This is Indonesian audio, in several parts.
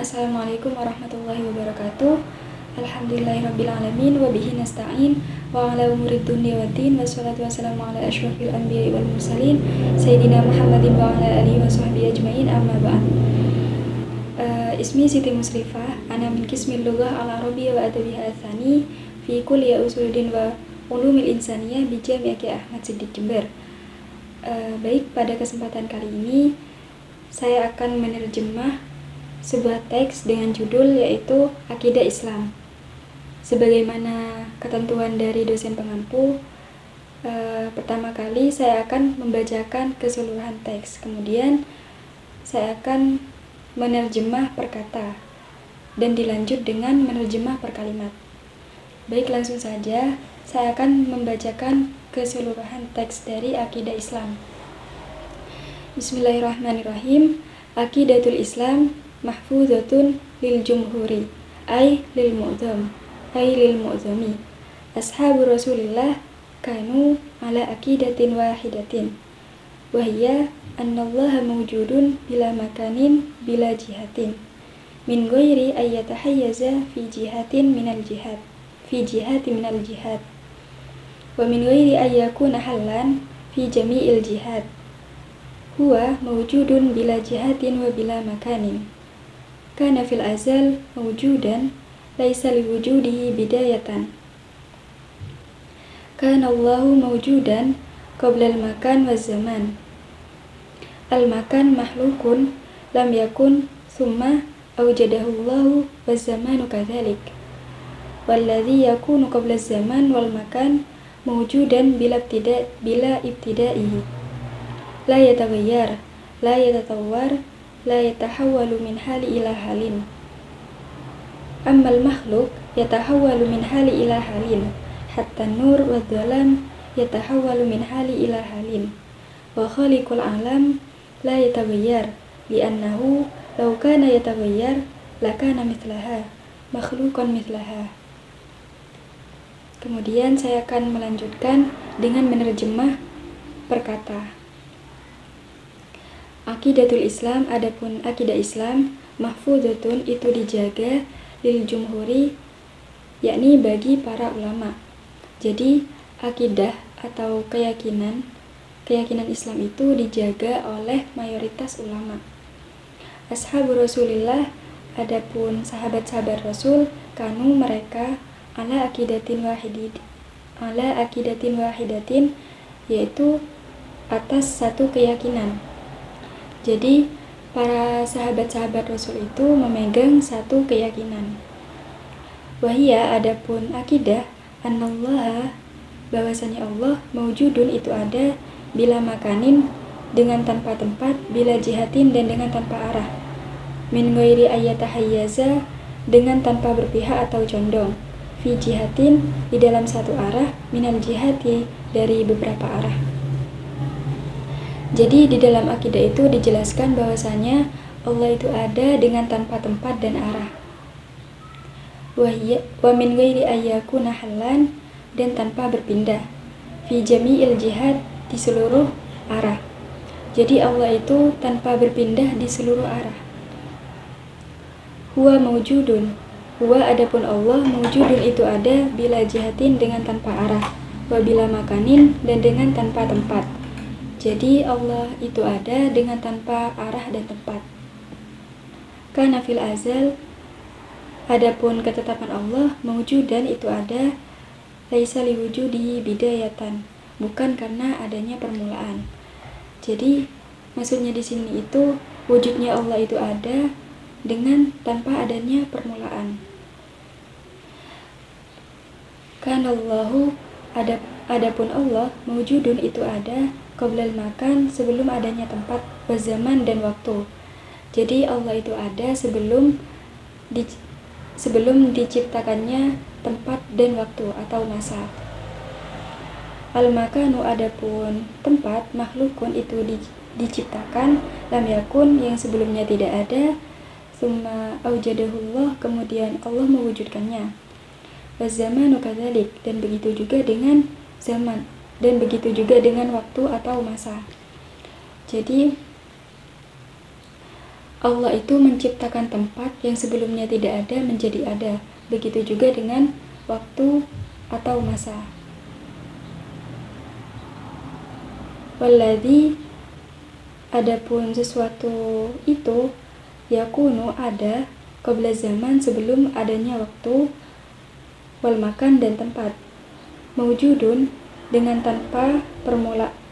Assalamualaikum warahmatullahi wabarakatuh. Alhamdulillahirrabbilalamin. Wabihi nasta'in. Wa ala umurid dunia wa din. Wassalatu wassalamu ala ashrafil anbiya wal mursalin Sayyidina Muhammadin wa ala alihi wa sahbihi ajma'in. Amma ba'd. Ismi Siti Musrifah. Ana min kismil lughah al-arabiyya wa adabiha athani fi kuliah usuluddin wa ulumil insaniyah bi Jami' Ki Ahmad Siddiq Jember. Baik, pada kesempatan kali ini saya akan menerjemah sebuah teks dengan judul yaitu Akidah Islam. Sebagaimana ketentuan dari dosen pengampu, pertama kali saya akan membacakan keseluruhan teks, kemudian saya akan menerjemah per kata dan dilanjut dengan menerjemah per kalimat. Baik, langsung saja saya akan membacakan keseluruhan teks dari Akidah Islam. Bismillahirrahmanirrahim. Aqidatul Islam mahfuzatun lil jumhuri ay lil mu'zami. Ashabu Rasulillah kanu ala aqidatin wahidatin wa hiya annallaha mawjudun bila makanin bila jihatin min ghairi ay yatahayyaza fi jihatin minal jihad wa min ghairi ay yakuna hallan fi jami'il jihad huwa mawjudun bila jihatin wa bila makanin. Kana fil azal mawjudan laisa liwujudihi bidayatan. Kana Allahu mawjudan qabla al-makan wa zaman. Al-makan mahlukun lam yakun thumma awjadahu Allahu wa zamanu kadhalik. Walladhi yakunu qabla az-zaman wal makan mawjudan bila ibtida'ihi. La yataghayyar, la yatatawwar, la yatahawwalu min hali ila halin. Ammal makhluk yatahawwalu min hali ila halin, hatta nur wa dhalam yatahawwalu min hali ila halin. Wa khaliqul alam la yataghayyar, li'annahu law kana yataghayyar lakana mithlaha, makhluqan mithlaha. Kemudian saya akan melanjutkan dengan menerjemah per kata. Aqidatul Islam, adapun akidah Islam, mahfuzatun itu dijaga lil jumhuri, yakni bagi para ulama. Jadi akidah atau keyakinan Islam itu dijaga oleh mayoritas ulama. Ashabu Rasulillah, adapun sahabat-sahabat Rasul, kanu mereka ala aqidatin wahidatin, yaitu atas satu keyakinan. Jadi para sahabat-sahabat Rasul itu memegang satu keyakinan. Wahia, adapun akidah, annallaha, bahwasanya Allah, mawjudun itu ada, bila makanin, dengan tanpa tempat, bila jihatin, dan dengan tanpa arah, min ghairi ayyatahayyaza, dengan tanpa berpihak atau condong, fi jihatin, di dalam satu arah, minal jihati, dari beberapa arah. Jadi di dalam akidah itu dijelaskan bahwasanya Allah itu ada dengan tanpa tempat dan arah. Wa min ghairi ayyakuna hallan, dan tanpa berpindah. Fi jami'il jihad, di seluruh arah. Jadi Allah itu tanpa berpindah di seluruh arah. Huwa mawjudun, huwa adapun Allah, mawjudun itu ada, bila jihatin, dengan tanpa arah, wa bila makanin, dan dengan tanpa tempat. Jadi Allah itu ada dengan tanpa arah dan tempat. Kana fil azal, adapun ketetapan Allah, mawjudan itu ada, laisa liwujudihi bidayatan, bukan karena adanya permulaan. Jadi maksudnya di sini itu wujudnya Allah itu ada dengan tanpa adanya permulaan. Kana Allahu, adapun Allah, mawjudun itu ada, qablal makan, sebelum adanya tempat, wa zaman, dan waktu. Jadi Allah itu ada sebelum diciptakannya tempat dan waktu atau masa. Al-makanu, adapun tempat, makhlukun itu diciptakan, lam yakun, yang sebelumnya tidak ada, summa aujadahullah, kemudian Allah mewujudkannya. Wa zamanu kadzalik, dan begitu juga dengan zaman, dan begitu juga dengan waktu atau masa. Jadi Allah itu menciptakan tempat yang sebelumnya tidak ada menjadi ada. Begitu juga dengan waktu atau masa. Walladzi, adapun sesuatu itu yakunu ada qabla zaman, sebelum adanya waktu, wal makan dan tempat. Mawjudun, dengan tanpa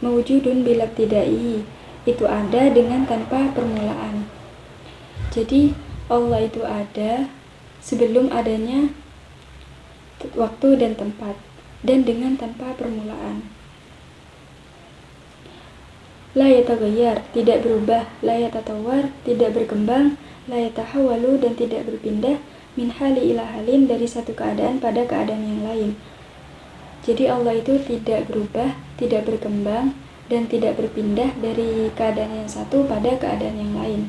mawjudun bila tidai, itu ada dengan tanpa permulaan. Jadi Allah itu ada sebelum adanya waktu dan tempat, dan dengan tanpa permulaan. La yataghayyar, tidak berubah. La yatatawar, tidak berkembang. La yatahawalu, dan tidak berpindah. Min hali ila halin, dari satu keadaan pada keadaan yang lain. Jadi Allah itu tidak berubah, tidak berkembang, dan tidak berpindah dari keadaan yang satu pada keadaan yang lain.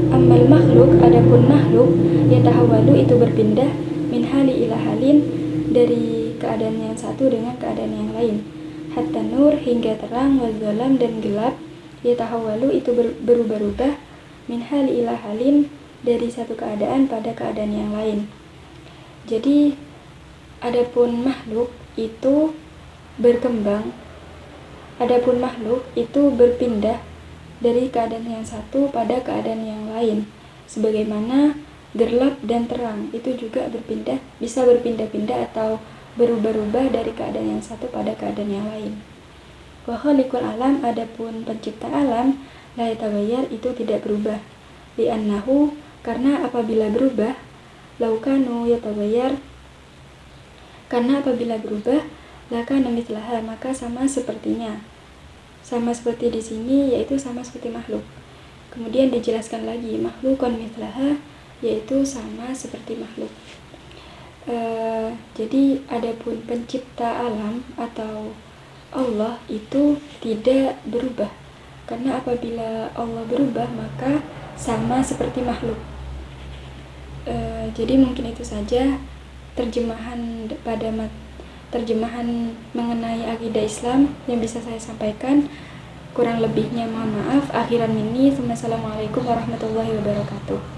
Ammal makhluk, adapun makhluk, yatahawalu, itu berpindah, min hali ila halin, dari keadaan yang satu dengan keadaan yang lain. Hatta nur, hingga terang, wal zalam, dan gelap, yatahawalu, itu berubah-ubah, min hali ila halin, dari satu keadaan pada keadaan yang lain. Jadi adapun makhluk itu berkembang, adapun makhluk itu berpindah dari keadaan yang satu pada keadaan yang lain, sebagaimana gelap dan terang itu juga berpindah, bisa berpindah-pindah atau berubah-ubah dari keadaan yang satu pada keadaan yang lain. Wa khaliqul alam, adapun pencipta alam, la yataghayyar, itu tidak berubah. Li'annahu, karena apabila berubah, laukanu yataghayyar, karena apabila berubah, lakana mithlaha, maka sama sepertinya. Sama seperti di sini, yaitu sama seperti makhluk. Kemudian dijelaskan lagi, makhlukun mithlaha, yaitu sama seperti makhluk. Jadi adapun pencipta alam atau Allah itu tidak berubah, karena apabila Allah berubah maka sama seperti makhluk. Jadi mungkin itu saja terjemahan terjemahan mengenai akidah Islam yang bisa saya sampaikan. Kurang lebihnya mohon maaf. Akhiran ini, assalamualaikum warahmatullahi wabarakatuh.